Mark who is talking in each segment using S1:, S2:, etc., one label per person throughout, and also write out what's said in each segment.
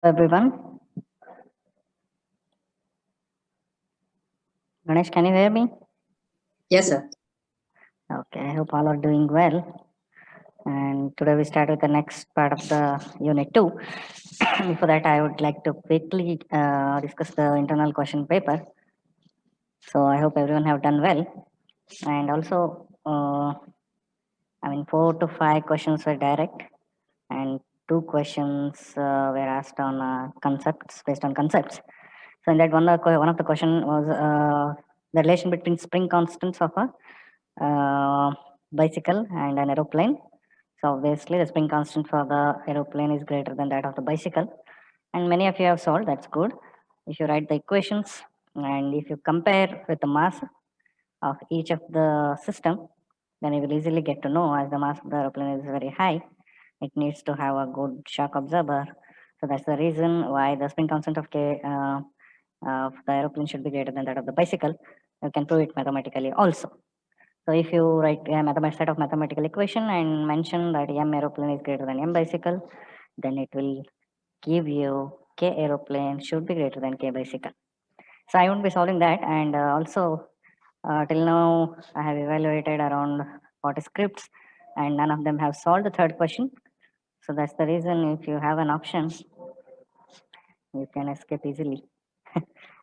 S1: Everyone. Ganesh, can you hear me?
S2: Yes, sir.
S1: Okay, I hope all are doing well. And today we start with the next part of the unit 2. Before that, I would like to quickly discuss the internal question paper. So I hope everyone have done well. And also, 4 to 5 questions were direct, and 2 questions were asked on concepts based on concepts. So in that one of the question was the relation between spring constants of a bicycle and an aeroplane. So obviously the spring constant for the aeroplane is greater than that of the bicycle. And many of you have solved, that's good. If you write the equations and if you compare with the mass of each of the system, then you will easily get to know as the mass of the aeroplane is very high, it needs to have a good shock absorber. So that's the reason why the spring constant of the aeroplane should be greater than that of the bicycle. You can prove it mathematically also. So if you write a set of mathematical equation and mention that m aeroplane is greater than m bicycle, then it will give you k aeroplane should be greater than k bicycle. So I won't be solving that. And also till now I have evaluated around 40 scripts and none of them have solved the third question. So that's the reason if you have an option, you can escape easily.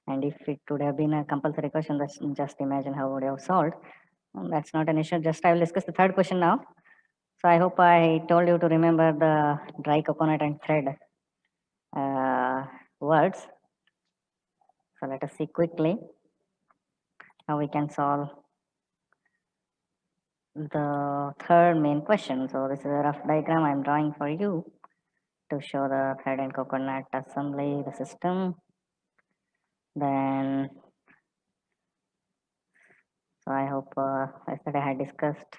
S1: And if it would have been a compulsory question, that's just imagine how would you have solved. That's not an issue. Just I will discuss the third question now. So I hope I told you to remember the dry coconut and thread words. So let us see quickly how we can solve the third main question. So this is a rough diagram I'm drawing for you to show the thread and coconut assembly, the system. Then, so I hope yesterday I had discussed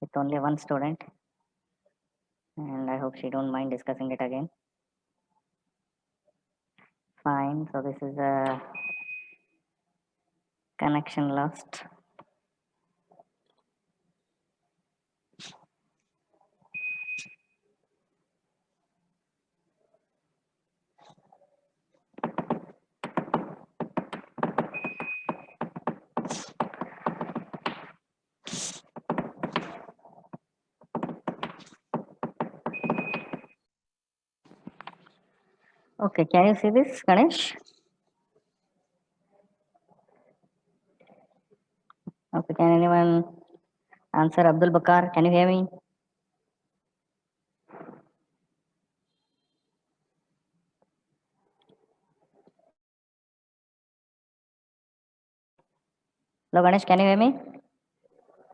S1: with only one student, and I hope she don't mind discussing it again. Fine. So this is a connection lost. Okay, can you see this, Ganesh? Okay, can anyone answer? Abdul Bakar, can you hear me? Hello, Ganesh, can you hear me?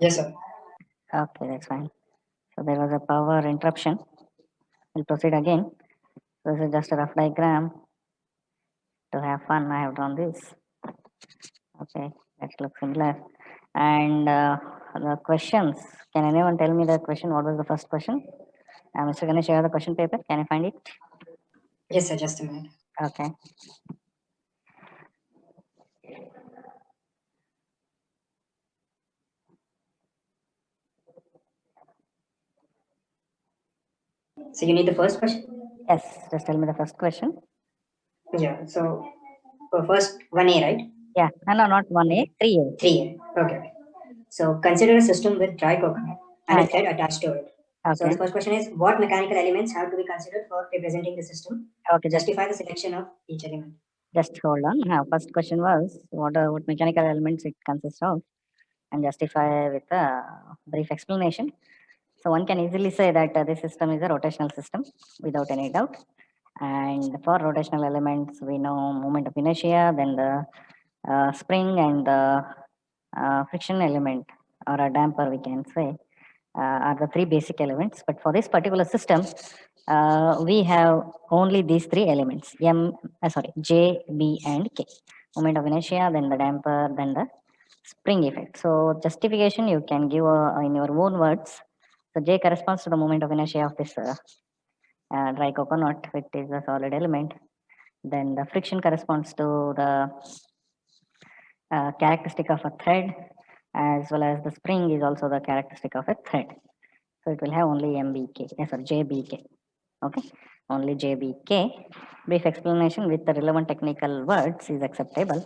S2: Yes, sir.
S1: Okay, that's fine. So there was a power interruption. We'll proceed again. So this is just a rough diagram. To have fun, I have drawn this. Okay, that looks similar. And the questions. Can anyone tell me the question? What was the first question? Mr. Ganesh, you have the question paper. Can you find it?
S2: Yes, sir. Just a minute.
S1: Okay.
S2: So you need the first question?
S1: Yes, just tell me the first question.
S2: Yeah. So first 1A, right?
S1: Yeah, no, not 1A, 3A.
S2: 3A. Okay. Okay. So consider a system with dry coconut and a thread attached to it. So
S1: Okay.
S2: the first question is, what mechanical elements have to be considered for representing the system?
S1: Okay,
S2: Justify the selection of each element.
S1: just hold on. First question was what mechanical elements it consists of, and justify with a brief explanation. So one can easily say that this system is a rotational system without any doubt. And for rotational elements, we know moment of inertia, then the spring and the friction element or a damper, we can say, are the three basic elements. But for this particular system, we have only these three elements: J, B, and K. Moment of inertia, then the damper, then the spring effect. So justification you can give in your own words. So J corresponds to the moment of inertia of this dry coconut, which is a solid element. Then the friction corresponds to the characteristic of a thread, as well as the spring is also the characteristic of a thread. So it will have only MBK, JBK. Okay. only JBK. Brief explanation with the relevant technical words is acceptable.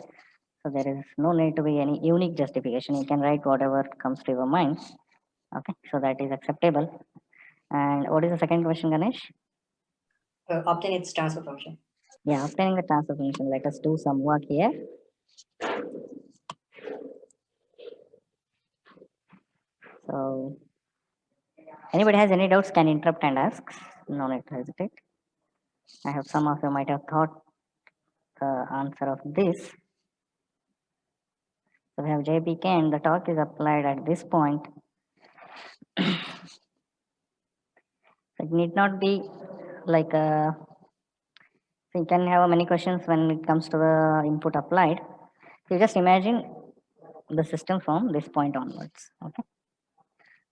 S1: So there is no need to be any unique justification. You can write whatever comes to your mind. Okay, so that is acceptable. And what is the second question, Ganesh?
S2: Obtain its transfer function.
S1: Yeah, obtaining the transfer function. Let us do some work here. So anybody has any doubts can interrupt and ask. No need to hesitate. I have some of you might have thought the answer of this. So we have JPK and the torque is applied at this point. It need not be like a, so you can have many questions when it comes to the input applied. So you just imagine the system from this point onwards. Okay.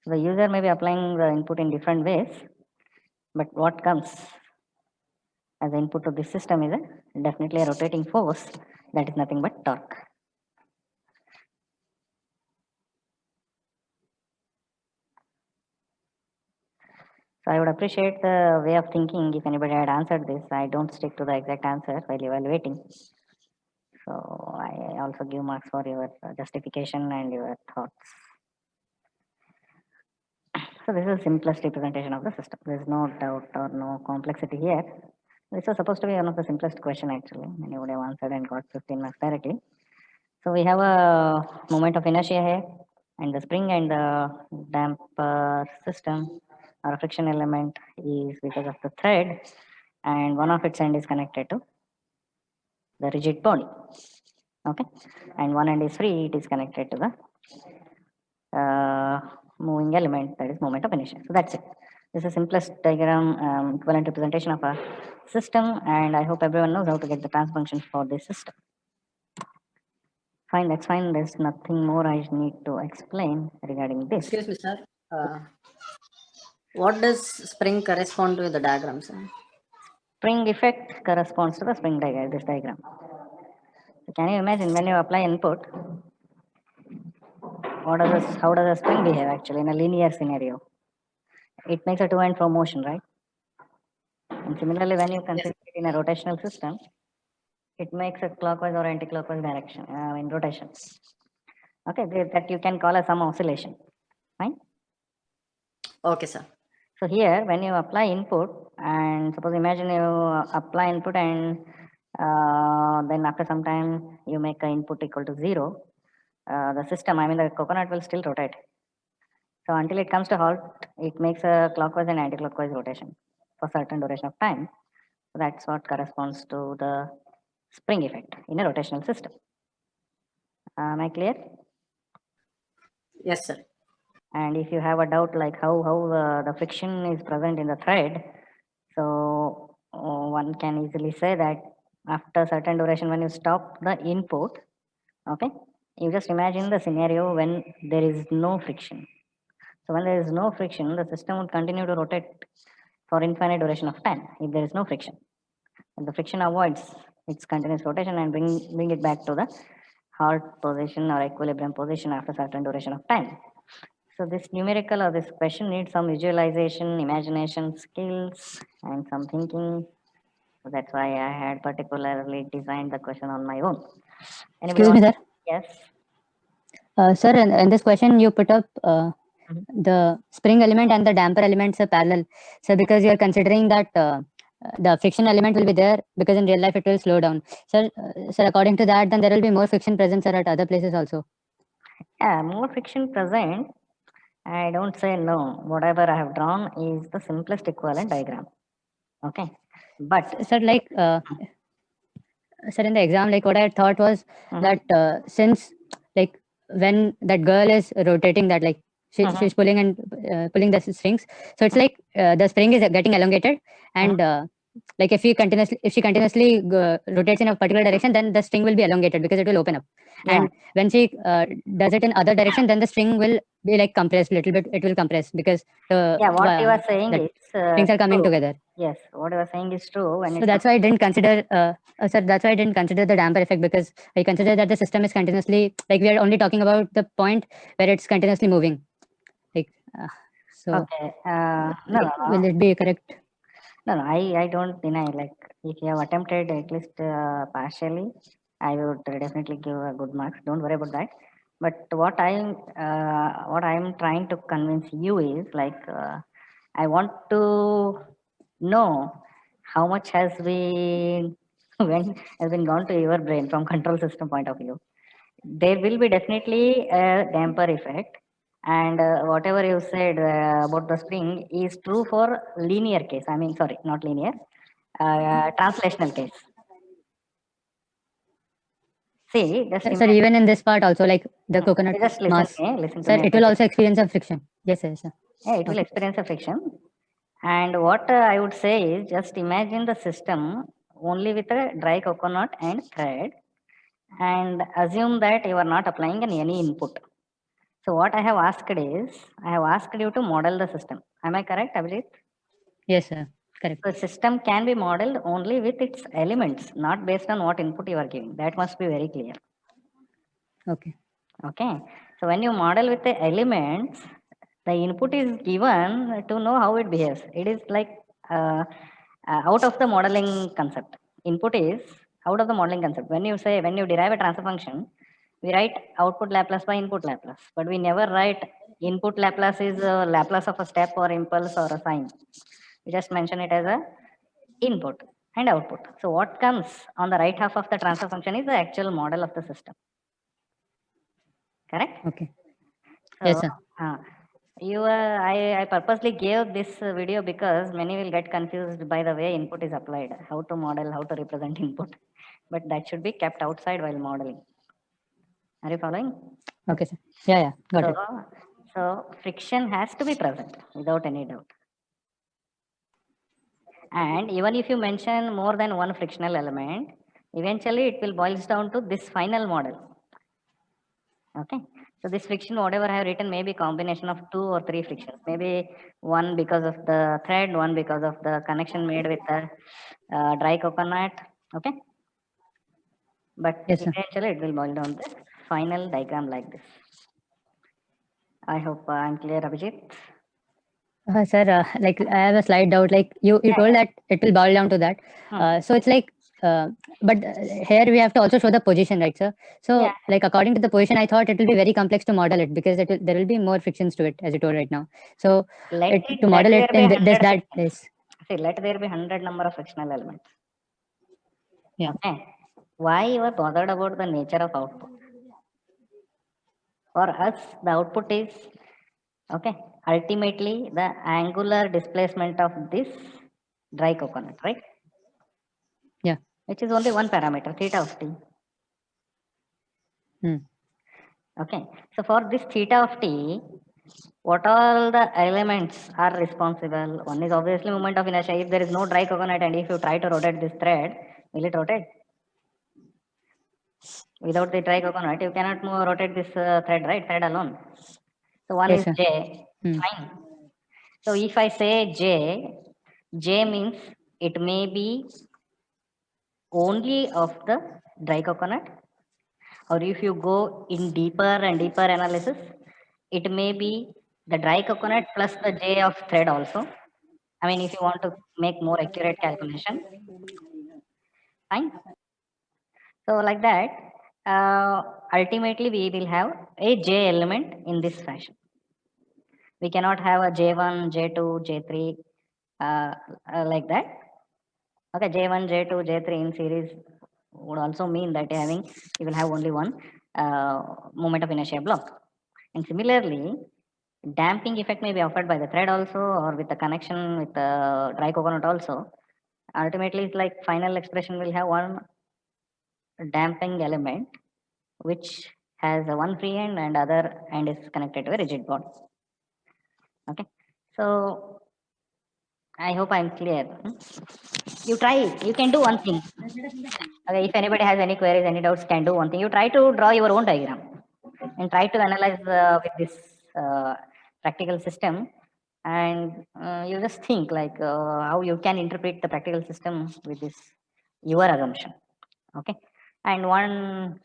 S1: So the user may be applying the input in different ways, but what comes as input to this system is definitely a rotating force that is nothing but torque. So I would appreciate the way of thinking if anybody had answered this. I don't stick to the exact answer while evaluating. So I also give marks for your justification and your thoughts. So this is the simplest representation of the system. There is no doubt or no complexity here. This was supposed to be one of the simplest question actually. Many would have answered and got 15 marks directly. So we have a moment of inertia here, and the spring and the damper system or a friction element is because of the thread, and one of its end is connected to the rigid body. Okay, and one end is free, it is connected to the moving element, that is moment of inertia. So that's it. This is the simplest diagram, equivalent representation of a system, and I hope everyone knows how to get the transfer function for this system. Fine, that's fine. There's nothing more I need to explain regarding this.
S3: Excuse me, sir. Uh, what does spring correspond to in the diagram, sir?
S1: Spring effect corresponds to the spring diagram, this diagram. So can you imagine when you apply input, how does a spring behave actually in a linear scenario? It makes a to and fro motion, right? And similarly, when you
S3: Yes.
S1: consider it in a rotational system, it makes a clockwise or anti-clockwise direction in rotation. Okay, that you can call as some oscillation, right?
S3: Okay, sir.
S1: So here, when you apply input, and suppose imagine you apply input and then after some time you make a input equal to 0, the system, I mean the coconut will still rotate. So until it comes to halt, it makes a clockwise and anti-clockwise rotation for certain duration of time. So that's what corresponds to the spring effect in a rotational system. Am I clear?
S3: Yes, sir.
S1: And if you have a doubt like how the friction is present in the thread, so one can easily say that after certain duration when you stop the input, okay, you just imagine the scenario when there is no friction. So when there is no friction, the system would continue to rotate for infinite duration of time if there is no friction. And the friction avoids its continuous rotation and bring it back to the halt position or equilibrium position after certain duration of time. So this numerical or this question needs some visualization, imagination skills, and some thinking. So that's why I had particularly designed the question on my own. Anybody
S4: Excuse me,
S1: want?
S4: sir.
S1: Yes.
S4: Sir, in this question, you put up
S1: Mhm.
S4: the spring element and the damper elements are parallel. So, because you are considering that the friction element will be there, because in real life it will slow down. Sir, according to that, then there will be more friction present, sir, at other places also.
S1: Yeah, more friction present. I don't say no. Whatever I have drawn is the simplest equivalent diagram. Okay. But
S4: Sir, like, sir, in the exam, like what I thought was
S1: mhm,
S4: that since like when that girl is rotating that, like
S1: mhm,
S4: she's pulling and pulling the strings, so it's like the spring is getting elongated,
S1: mhm.
S4: and like if she continuously rotates in a particular direction, then the string will be elongated because it will open up,
S1: Yeah.
S4: and when she does it in other direction, then the string will be like compressed little bit. It will compress because
S1: Yeah. What you are saying
S4: that
S1: is
S4: strings are coming
S1: true.
S4: together.
S1: Yes. What you are saying is true when
S4: So
S1: it comes.
S4: that's why I didn't consider, sir. That's why I didn't consider the damper effect, because I consider that the system is continuously, like we are only talking about the point where it's continuously moving. Like, so
S1: Okay. No,
S4: like,
S1: no, no.
S4: will it be correct?
S1: No, no, I don't deny. Like, if you have attempted at least partially, I would definitely give a good marks. Don't worry about that. But what I'm trying to convince you is like, I want to know how much has been when has been gone to your brain from control system point of view. There will be definitely a damper effect, and whatever you said about the spring is true for linear case. I mean, sorry, not linear, translational case. See, just
S4: Sir,
S1: imagine.
S4: even in this part also, like the coconut
S1: Just
S4: mass,
S1: listen to
S4: sir,
S1: me a
S4: it will
S1: second.
S4: also experience a friction. Yes, sir, yes, sir.
S1: Yeah, it will
S4: Okay.
S1: experience a friction. And what I would say is just imagine the system only with a dry coconut and thread, and assume that you are not applying any input. So what I have asked is, I have asked you to model the system. Am I correct, Abhijit?
S4: Yes, sir. Correct.
S1: The system can be modeled only with its elements, not based on what input you are giving. That must be very clear.
S4: Okay.
S1: Okay. So when you model with the elements, the input is given to know how it behaves. It is like uh, out of the modeling concept. Input is out of the modeling concept. When you derive a transfer function, we write output Laplace by input Laplace, but we never write input Laplace is Laplace of a step or impulse or a sign. We just mention it as a input and output. So what comes on the right half of the transfer function is the actual model of the system. Correct?
S4: Okay. Yes,
S1: So,
S4: sir.
S1: uh, I purposely gave this video because many will get confused by the way input is applied, how to model, how to represent input. But that should be kept outside while modeling. Are you following?
S4: Okay, sir. Yeah, yeah. Got
S1: So,
S4: it.
S1: so friction has to be present without any doubt. And even if you mention more than one frictional element, eventually it will boils down to this final model. Okay. So this friction, whatever I have written, may be combination of two or three frictions. Maybe one because of the thread, one because of the connection made with the dry coconut. Okay. But
S4: Yes, sir.
S1: eventually it will boil down this final diagram like this. I hope I'm clear, Abhijit.
S4: Sir, like I have a slight doubt. Like you
S1: Yeah,
S4: told that it will boil down to that.
S1: yeah. Hmm.
S4: So it's like, but here we have to also show the position, right, sir?
S1: Yeah.
S4: So like according to the position, I thought it will be very complex to model it because there will be more frictions to it, as you told right now. So to
S1: Let
S4: model it
S1: there be
S4: in this
S1: 100
S4: that
S1: frictions.
S4: is,
S1: See, let there be 100 number of frictional elements.
S4: yeah,
S1: Okay. Why you are bothered about the nature of output? For us, the output is okay. Ultimately, the angular displacement of this dry coconut, right?
S4: yeah.
S1: Which is only one parameter, theta of t.
S4: Hmm.
S1: Okay. So for this theta of t, what all the elements are responsible? One is obviously moment of inertia. If there is no dry coconut and if you try to rotate this thread, will it rotate? Without the dry coconut, you cannot rotate this thread, right? Thread alone. So one
S4: Yes,
S1: is
S4: sir.
S1: J.
S4: Hmm.
S1: Fine. So if I say J, J means it may be only of the dry coconut, or if you go in deeper and deeper analysis, it may be the dry coconut plus the J of thread also. I mean, if you want to make more accurate calculation, fine. So like that, ultimately we will have a J element in this fashion. We cannot have a J1, J2, J3 like that. Okay, J1, J2, J3 in series would also mean that you will have only one moment of inertia block. And similarly, damping effect may be offered by the thread also or with the connection with the dry coconut also. Ultimately, it's like final expression will have one damping element which has a one free end and other end is connected to a rigid bond. Okay, so I hope I'm clear. You try, you can do one thing. Okay, if anybody has any queries, any doubts, can do one thing. You try to draw your own diagram and try to analyze with this practical system, and you just think like how you can interpret the practical system with this your assumption. Okay, and one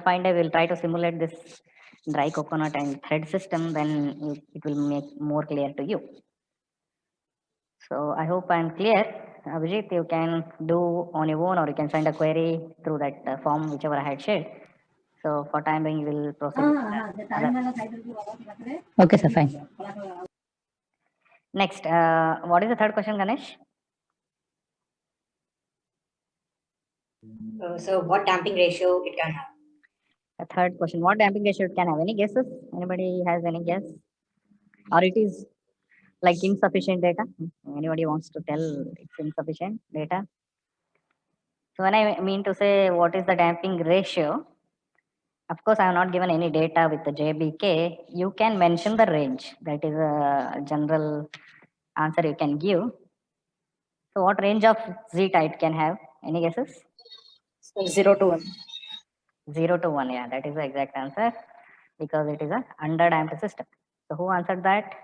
S1: fine day we'll try to simulate this dry coconut and thread system. Then it will make more clear to you. So I hope I'm clear. Abhijit, you can do on your own or you can send a query through that form, whichever I had shared. So for time being, we will proceed with the other.
S4: Okay, sir, fine.
S1: Next, what is the third question, Ganesh?
S2: So what damping ratio it can have?
S1: The third question, what damping ratio it can have? Any guesses? Anybody has any guess? Or it is like insufficient data? Anybody wants to tell it's insufficient data? So when I mean to say what is the damping ratio, of course I have not given any data with the JBK. You can mention the range. That is a general answer you can give. So what range of zeta it can have? Any guesses?
S2: So 0 to 1.
S1: 0 to 1, yeah, that is the exact answer because it is a underdamped system. So who answered that?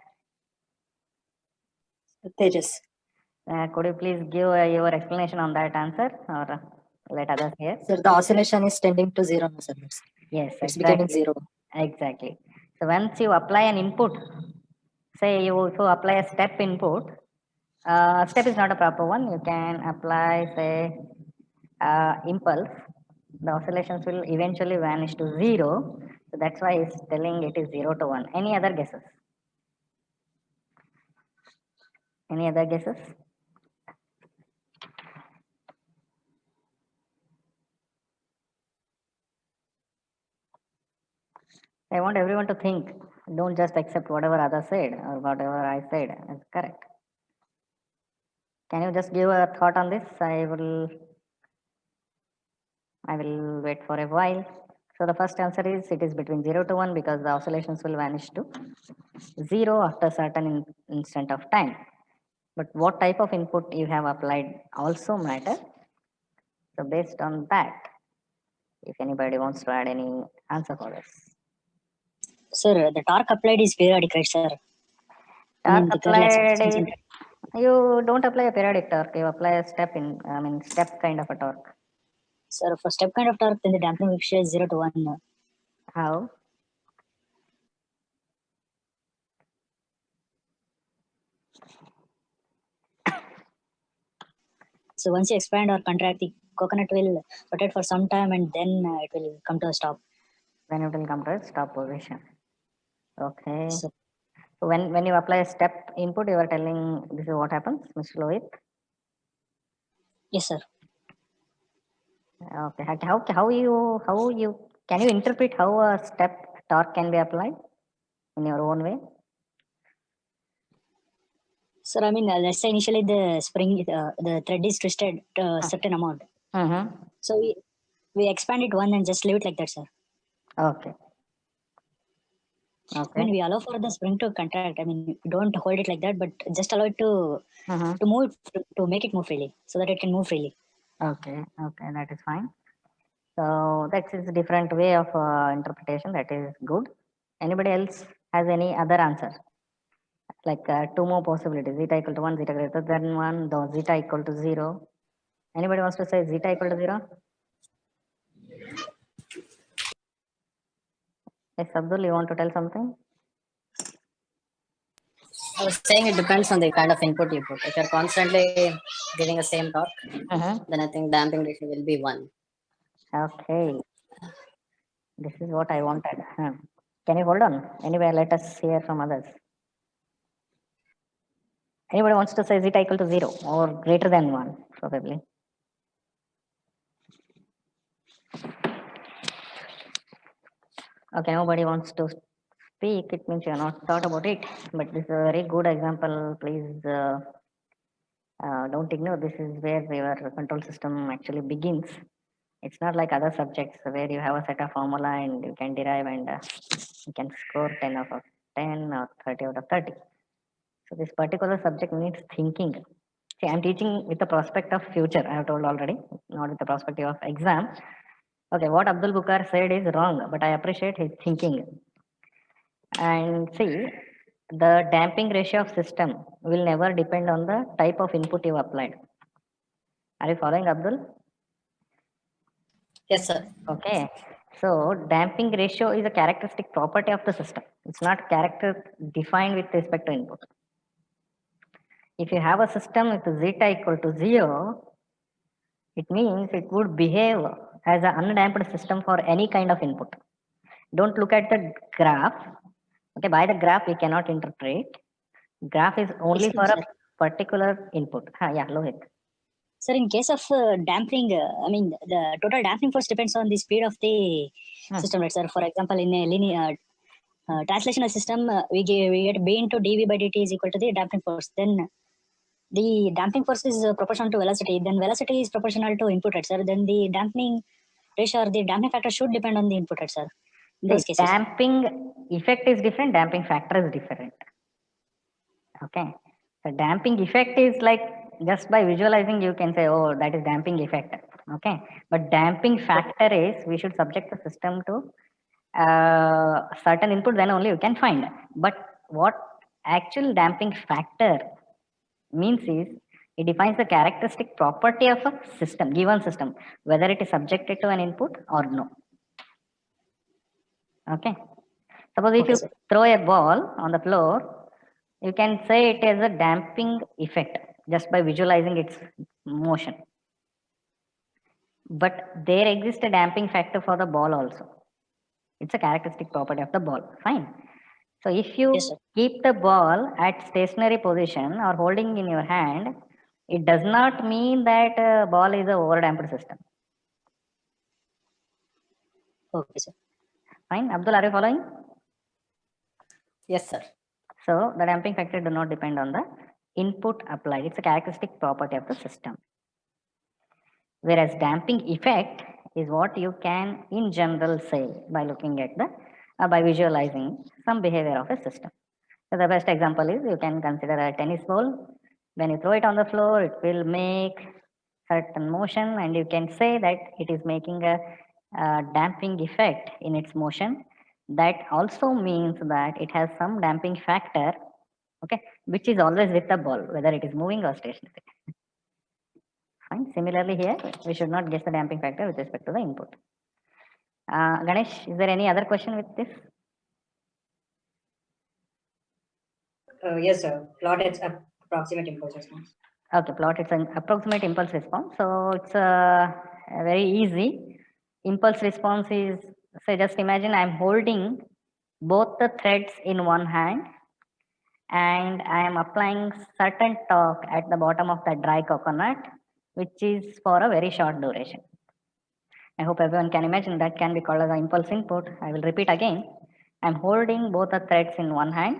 S2: Tejas.
S1: Could you please give your explanation on that answer or let others hear?
S5: Sir, the oscillation is tending to zero, no, sir.
S1: Yes,
S5: It's becoming
S1: exactly.
S5: zero.
S1: Exactly. So once you apply an input, say you also apply a step input, step is not a proper one. You can apply, say, impulse. The oscillations will eventually vanish to zero. So that's why it's telling it is 0 to 1. Any other guesses? Any other guesses? I want everyone to think. Don't just accept whatever others said or whatever I said is correct. Can you just give a thought on this? I will wait for a while. So the first answer is it is between 0 to 1 because the oscillations will vanish to 0 after certain instant of time. But what type of input you have applied also matter. So based on that, if anybody wants to add any answer for this.
S5: Sir, the torque applied is periodic, right, sir?
S1: Torque
S5: the curl
S1: applied
S5: acceleration
S1: is, you don't apply a periodic torque, you apply a step kind of a torque.
S5: Sir, for step kind of torque, then the damping ratio is 0 to 1.
S1: How?
S5: So once you expand or contract, the coconut will rotate for some time and then it will come to a stop.
S1: Then it will come to a stop position. Okay.
S5: So,
S1: So when you apply a step input, you are telling this is what happens, Mr. Lohit.
S5: yes, sir.
S1: Okay. How you can you interpret how a step torque can be applied in your own way?
S5: Sir, let's say initially the thread is twisted to a certain amount.
S1: Mm-hmm.
S5: So we expand it one and just leave it like that, sir.
S1: Okay. Okay.
S5: We allow for the spring to contract. We don't hold it like that, but just allow it to
S1: Mm-hmm.
S5: move to make it move freely, so that it can move freely.
S1: Okay. Okay. That is fine. So that is a different way of interpretation. That is good. Anybody else has any other answer? Like two more possibilities: zeta equal to 1, zeta greater than 1, though zeta equal to 0. Anybody wants to say zeta equal to 0? Yes, Abdul, you want to tell something?
S3: I was saying it depends on the kind of input you put. If you're constantly giving the same torque, then I think damping ratio will be 1.
S1: Okay, this is what I wanted. Can you hold on? Anyway, let us hear from others. Anybody wants to say zeta equal to 0 or greater than 1, probably? Okay, nobody wants to speak. It means you are not thought about it. But this is a very good example. Please don't ignore. This is where your control system actually begins. It's not like other subjects where you have a set of formula and you can derive and you can score 10 out of 10 or 30 out of 30. So this particular subject needs thinking. See, I'm teaching with the prospect of future, I have told already, not with the perspective of exam. Okay, what Abdul Bukhar said is wrong, but I appreciate his thinking. And see, the damping ratio of system will never depend on the type of input you applied. Are you following, Abdul?
S3: Yes, sir.
S1: Okay. So damping ratio is a characteristic property of the system. It's not character defined with respect to input. If you have a system with zeta equal to 0, it means it would behave as an undamped system for any kind of input. Don't look at the graph. Okay, by the graph we cannot interpret. Graph is only for
S5: Excuse me,
S1: a particular input. Yeah, Lohit.
S5: Sir, in case of damping, I mean, the total damping force depends on the speed of the system, right, sir? For example, in a linear translational system, we get B into dV by dt is equal to the damping force. Then the damping force is proportional to velocity. Then velocity is proportional to input, right, sir? Then the damping ratio or the damping factor should depend on the input, right, sir? In those
S1: See,
S5: cases.
S1: damping effect is different, damping factor is different. Okay. The damping effect is like just by visualizing you can say, oh, that is damping effect. Okay. But damping factor is we should subject the system to certain input, then only you can find. But what actual damping factor means is it defines the characteristic property of a system, given system, whether it is subjected to an input or no. Okay. Suppose if
S5: Okay,
S1: you
S5: sir.
S1: throw a ball on the floor, you can say it has a damping effect just by visualizing its motion. But there exists a damping factor for the ball also. It's a characteristic property of the ball. Fine. So if
S5: Yes,
S1: you
S5: sir.
S1: keep the ball at stationary position or holding in your hand, it does not mean that ball is a overdamped system.
S5: Okay, sir.
S1: Fine. Abdul, are you following?
S3: Yes, sir.
S1: So the damping factor do not depend on the input applied. It's a characteristic property of the system. Whereas damping effect is what you can in general say by looking at the by visualizing some behavior of a system. So the best example is you can consider a tennis ball. When you throw it on the floor, it will make certain motion, and you can say that it is making a damping effect in its motion. That also means that it has some damping factor, okay, which is always with the ball, whether it is moving or stationary. Fine. Similarly here, we should not guess the damping factor with respect to the input. Ganesh, is there any other question with this?
S2: Yes, sir. Plot its approximate impulse response.
S1: Okay, plot it's an approximate impulse response. So it's very easy. Impulse response is, say, just imagine I'm holding both the threads in one hand and I am applying certain torque at the bottom of the dry coconut, which is for a very short duration. I hope everyone can imagine that can be called as an impulse input. I will repeat again. I'm holding both the threads in one hand.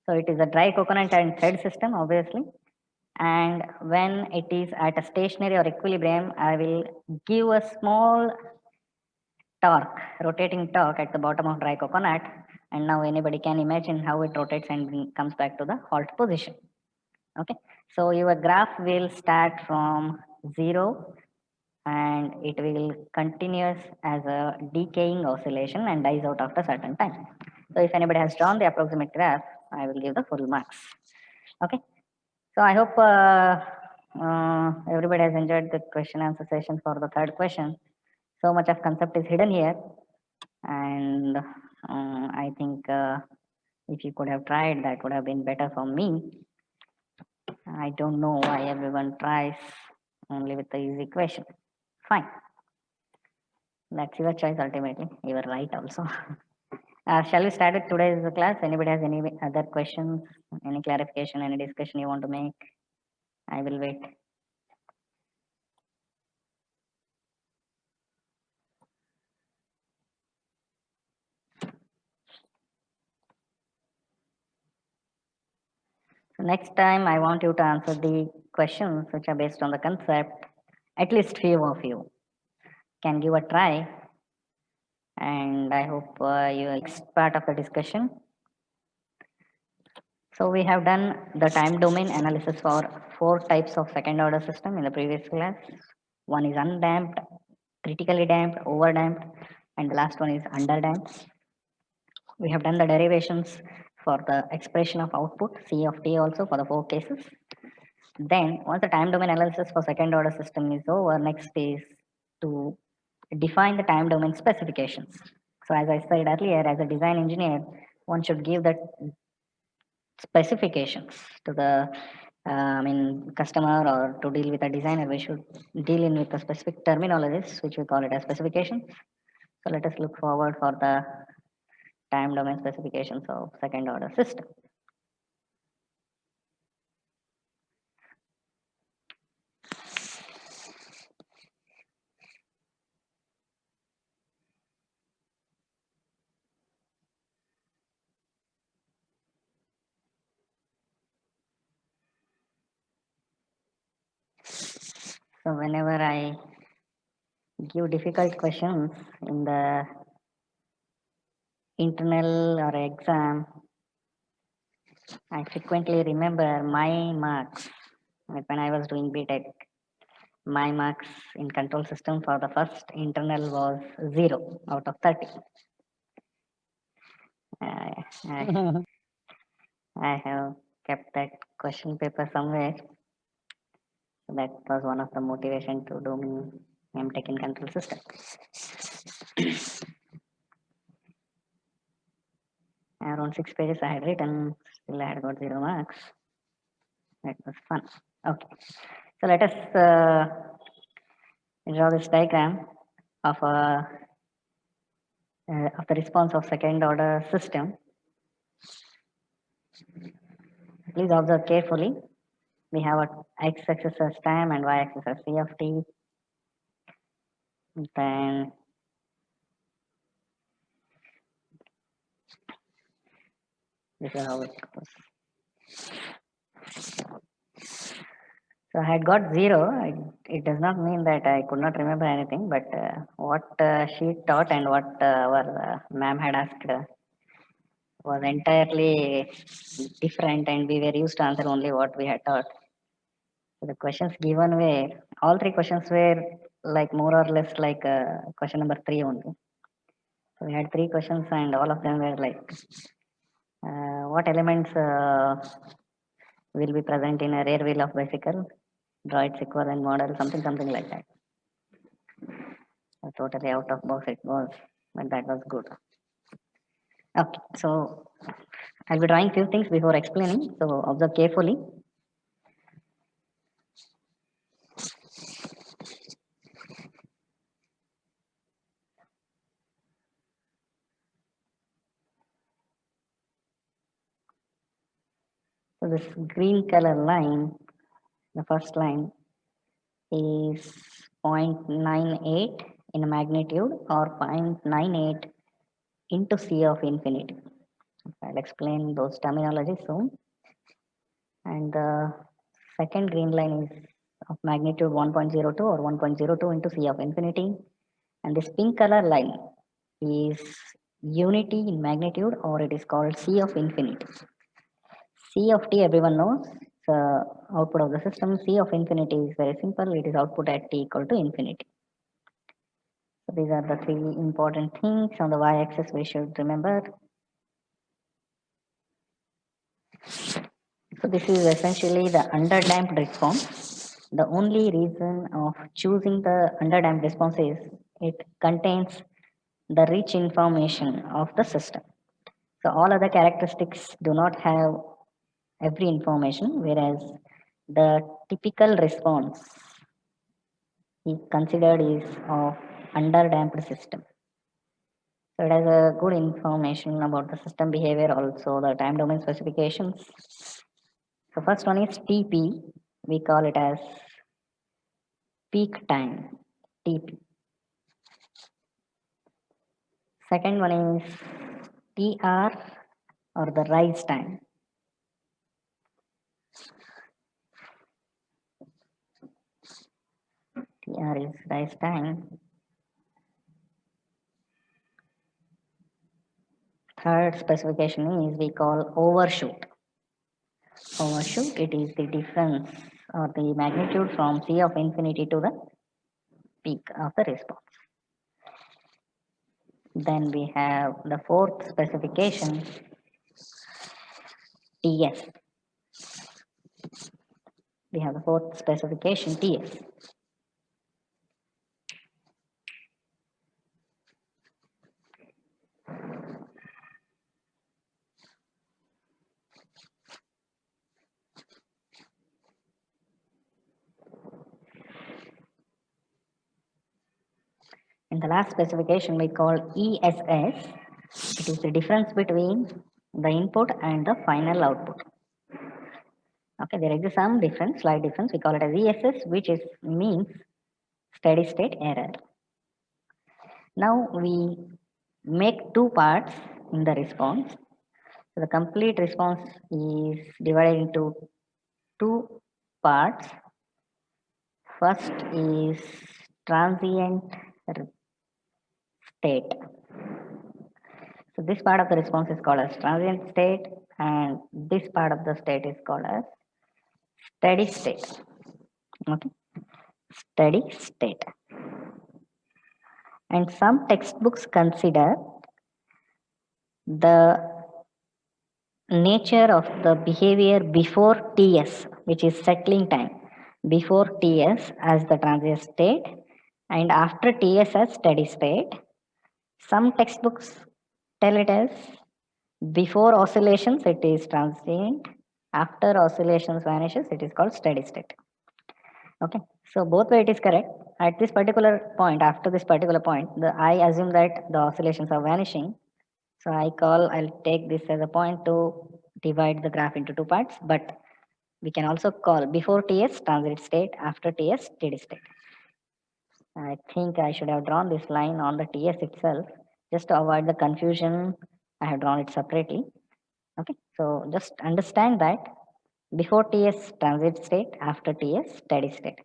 S1: So it is a dry coconut and thread system, obviously. And when it is at a stationary or equilibrium, I will give a small torque, rotating torque at the bottom of dry coconut. And now anybody can imagine how it rotates and comes back to the halt position. Okay. So your graph will start from 0 and it will continuous as a decaying oscillation and dies out after certain time. So if anybody has drawn the approximate graph, I will give the full marks. Okay. So I hope everybody has enjoyed the question answer session for the third question. So much of concept is hidden here, and I think if you could have tried, that would have been better for me. I don't know why everyone tries only with the easy question. Fine. That's your choice ultimately. You are right also. Shall we start with today's class? Anybody has any other questions, any clarification, any discussion you want to make? I will wait. So next time I want you to answer the questions which are based on the concept. At least few of you can give a try, and I hope you next part of the discussion. So we have done the time domain analysis for 4 types of second order system in the previous class. One is undamped, critically damped, overdamped, and the last one is underdamped. We have done the derivations for the expression of output, C of t also for the 4 cases. Then once the time domain analysis for second order system is over, next is to define the time domain specifications. So as I said earlier, as a design engineer, one should give the specifications to the customer or to deal with a designer, we should deal in with the specific terminologies, which we call it as specifications. So let us look forward for the time domain specifications of second order system. So whenever I give difficult questions in the internal or exam, I frequently remember my marks. Like when I was doing BTech, my marks in control system for the first internal was 0 out of 30. I, I have kept that question paper somewhere. So that was one of the motivation to do me MTech in control system. Around 6 pages I had written, still I had got 0 marks. That was fun. Okay, so let us draw this diagram of of the response of second order system. Please observe carefully. We have a x-axis as time and y-axis as c of t. Then this is how it goes. So I had got 0. It does not mean that I could not remember anything, but what she taught and what our ma'am had asked was entirely different, and we were used to answer only what we had taught. So the questions given were, all 3 questions were like more or less like question number 3 only. So we had 3 questions and all of them were like, what elements will be present in a rear wheel of bicycle, draw its equivalent model, something like that. So totally out of box it was, but that was good. Okay, so I'll be drawing few things before explaining, so observe carefully. So this green color line, the first line, is 0.98 in magnitude or 0.98 into C of infinity. I'll explain those terminologies soon. And the second green line is of magnitude 1.02 or 1.02 into C of infinity. And this pink color line is unity in magnitude, or it is called C of infinity. C of t everyone knows, the output of the system. C of infinity is very simple, it is output at t equal to infinity. So these are the 3 important things on the y-axis we should remember. So this is essentially the underdamped response. The only reason of choosing the underdamped response is it contains the rich information of the system. So all other characteristics do not have every information, whereas the typical response is considered is of underdamped system. So it has a good information about the system behavior, also the time domain specifications. So first one is TP, we call it as peak time, TP. Second one is TR, or the rise time. TR is rise time. Third specification is we call overshoot. Overshoot, it is the difference or the magnitude from C of infinity to the peak of the response. Then we have the fourth specification, TS. We have the fourth specification, TS. And the last specification we call ESS. It is the difference between the input and the final output. Okay, there is some difference, slight difference. We call it as ESS, which is means steady state error. Now we make two parts in the response. So the complete response is divided into two parts. First is transient state. So this part of the response is called as transient state, and this part of the state is called as steady state. Okay, steady state. And some textbooks consider the nature of the behavior before TS, which is settling time, before TS as the transient state, and after TS as steady state. Some textbooks tell it as before oscillations it is transient, after oscillations vanishes it is called steady state. Okay, so both way it is correct. At this particular point, after this particular point, I assume that the oscillations are vanishing. So I'll take this as a point to divide the graph into two parts, but we can also call before TS transient state, after TS steady state. I think I should have drawn this line on the TS itself. Just to avoid the confusion, I have drawn it separately. Okay, so just understand that before TS transit state, after TS steady state.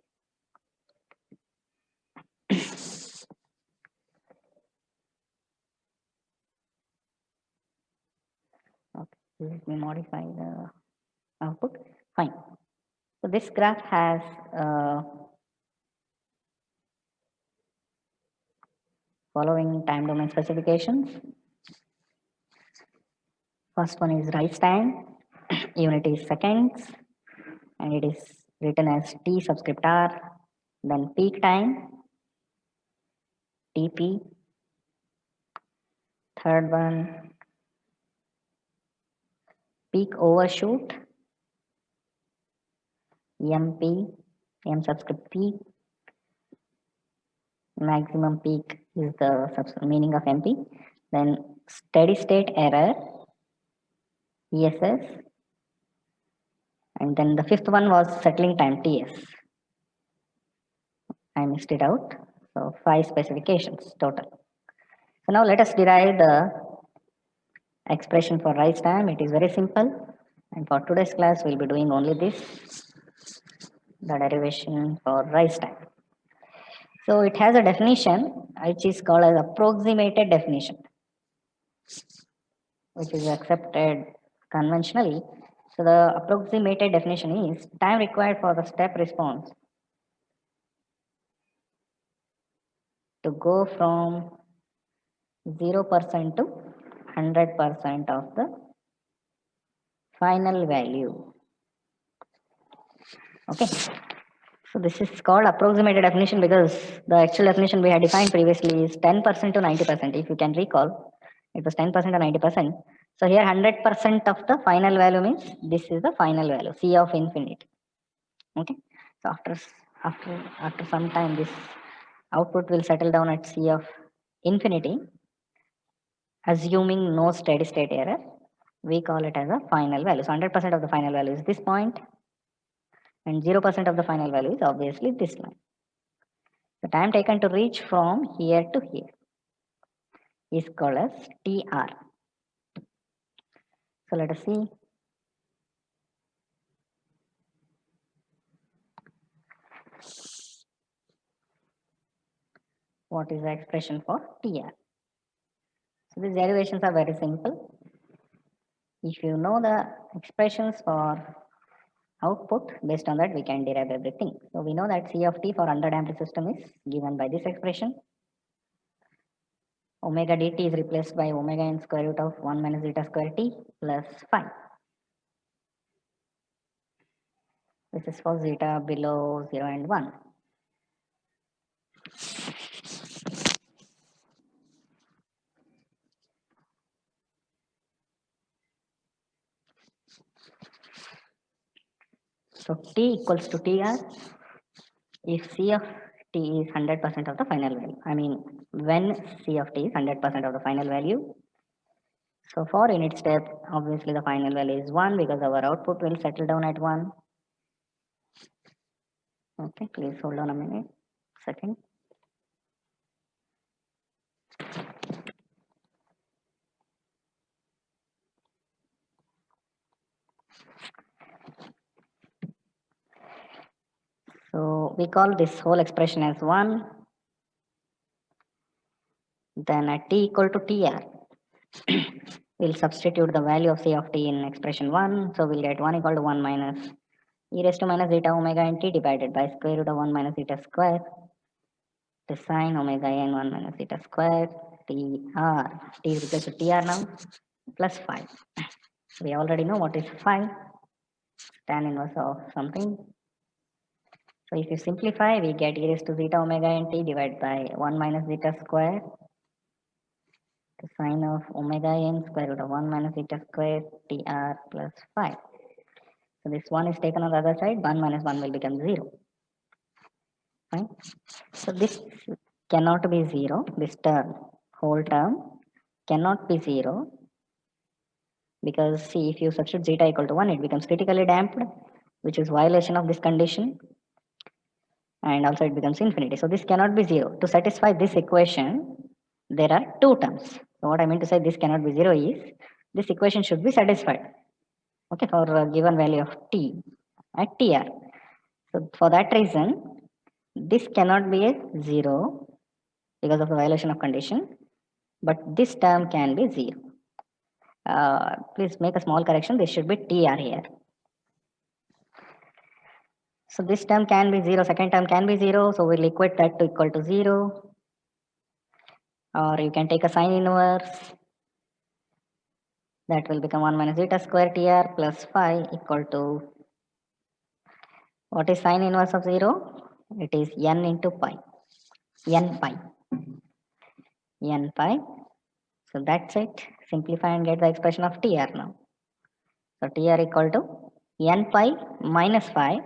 S1: Okay, let me modify the output. Fine. So this graph has following time domain specifications. First one is rise time, unit is seconds, and it is written as T subscript R. Then peak time, TP. Third one, peak overshoot, MP, M subscript P. Maximum peak is the meaning of MP. Then steady state error, ESS. And then the fifth one was settling time, TS. I missed it out. So 5 specifications total. So now let us derive the expression for rise time. It is very simple. And for today's class, we'll be doing only this, the derivation for rise time. So it has a definition which is called as approximated definition, which is accepted conventionally. So the approximated definition is time required for the step response to go from 0% to 100% of the final value. Okay. So this is called approximated definition because the actual definition we had defined previously is 10% to 90%. If you can recall, it was 10% to 90%. So here 100% of the final value means this is the final value, C of infinite. Okay. So after some time, this output will settle down at C of infinity, assuming no steady state error. We call it as a final value. So 100% of the final value is this point, and 0% of the final value is obviously this line. The time taken to reach from here to here is called as TR. So let us see. What is the expression for TR? So these derivations are very simple. If you know the expressions for output, based on that we can derive everything. So we know that C of T for underdamped system is given by this expression. Omega dt is replaced by omega n square root of 1 minus zeta square t plus 5. This is for zeta below 0 and 1. So T equals to TR if C of t is 100% of the final value. I mean, when c of t is 100% of the final value. So for unit step, obviously the final value is 1 because our output will settle down at 1. Okay, please hold on a minute, second. So we call this whole expression as 1. Then at t equal to tr, we'll substitute the value of c of t in expression 1. So we'll get 1 equal to 1 minus e raised to minus zeta omega n t divided by square root of 1 minus zeta square to sine omega n 1 minus zeta square tr. T is equal to tr now plus 5. We already know what is 5, tan inverse of something. So if you simplify, we get e raised to zeta omega n t divided by 1 minus zeta square the sine of omega n square root of 1 minus zeta square tr plus 5. So this 1 is taken on the other side, 1 minus 1 will become 0. Fine. So this cannot be 0, this term, whole term cannot be 0, because see, if you substitute zeta equal to 1, it becomes critically damped, which is violation of this condition, and also it becomes infinity. So this cannot be 0. To satisfy this equation, there are two terms. So what I mean to say this cannot be 0 is, this equation should be satisfied, okay, for a given value of t at tr. So for that reason, this cannot be a 0 because of the violation of condition, but this term can be 0. Please make a small correction, this should be tr here. So this term can be 0, second term can be 0, so we'll equate that to equal to 0. Or you can take a sine inverse, that will become 1 minus zeta square tr plus 5 equal to, what is sine inverse of 0? It is n into pi, n pi, n pi. So that's it. Simplify and get the expression of tr now. So tr equal to n pi minus 5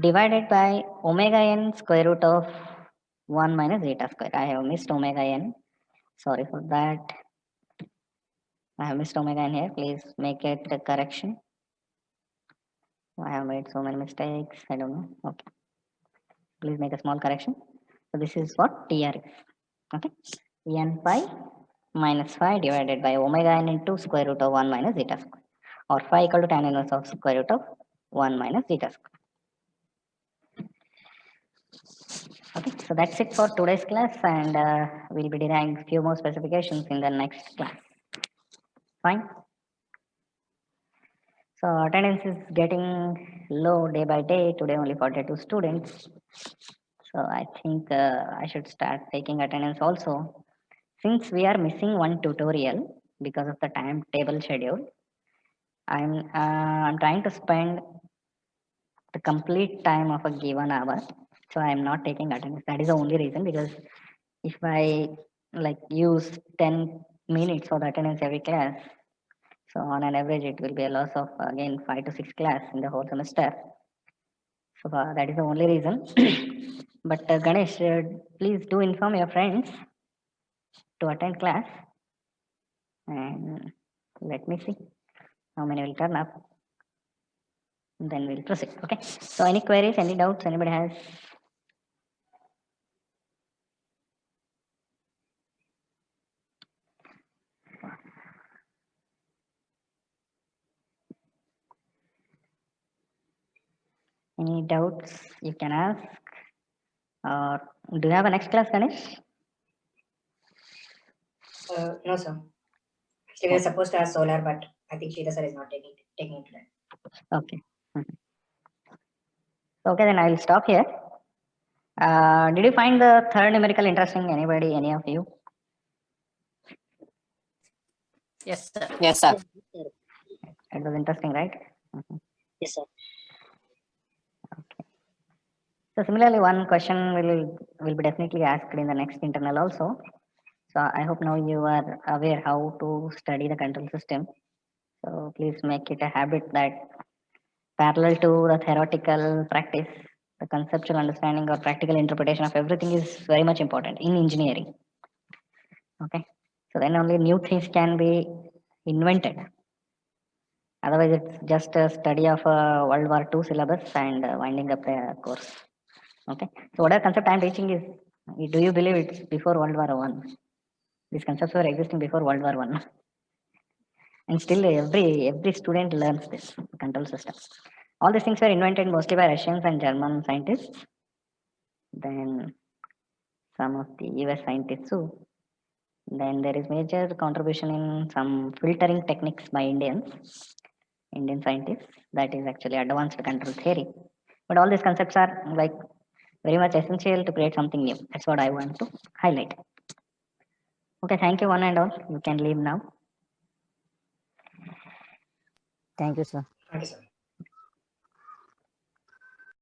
S1: divided by omega n square root of 1 minus zeta square. I have missed omega n. Sorry for that. I have missed omega n here. Please make it a correction. I have made so many mistakes. I don't know. Okay. Please make a small correction. So this is what tr is. Okay. n pi minus 5 divided by omega n into square root of 1 minus zeta square. Or 5 equal to tan inverse of square root of 1 minus zeta square. Okay, so that's it for today's class, and we'll be deriving few more specifications in the next class. Fine. So attendance is getting low day by day. Today only 42 students. So I think I should start taking attendance also. Since we are missing one tutorial because of the timetable schedule, I'm trying to spend the complete time of a given hour. So I'm not taking attendance. That is the only reason, because if I like use 10 minutes for the attendance every class, so on an average it will be a loss of again 5 to 6 class in the whole semester. So that is the only reason. But Ganesh, please do inform your friends to attend class, and let me see how many will turn up. Then we'll proceed. Okay. So any queries, any doubts anybody has? Any doubts you can ask? Or do you have a next class, Ganesh?
S2: No, sir. Actually, we are supposed to have solar, but I think Shita sir is not taking it today.
S1: Okay. Okay, then I will stop here. Did you find the third numerical interesting? Anybody, any of you?
S3: Yes, sir.
S4: Yes, sir.
S1: It was interesting, right?
S5: Yes, sir.
S1: So similarly, one question will be definitely asked in the next internal also. So I hope now you are aware how to study the control system. So please make it a habit that parallel to the theoretical practice, the conceptual understanding or practical interpretation of everything is very much important in engineering. Okay, so then only new things can be invented. Otherwise, it's just a study of World War II syllabus and winding up the course. Okay, so whatever concept I'm teaching is, do you believe it's before World War One? These concepts were existing before World War One, and still every student learns this control system. All these things were invented mostly by Russians and German scientists. Then some of the US scientists too. Then there is major contribution in some filtering techniques by Indian scientists. That is actually advanced control theory. But all these concepts are like very much essential to create something new. That's what I want to highlight. Okay, thank you one and all. You can leave now.
S4: Thank you, sir.
S2: Okay, sir.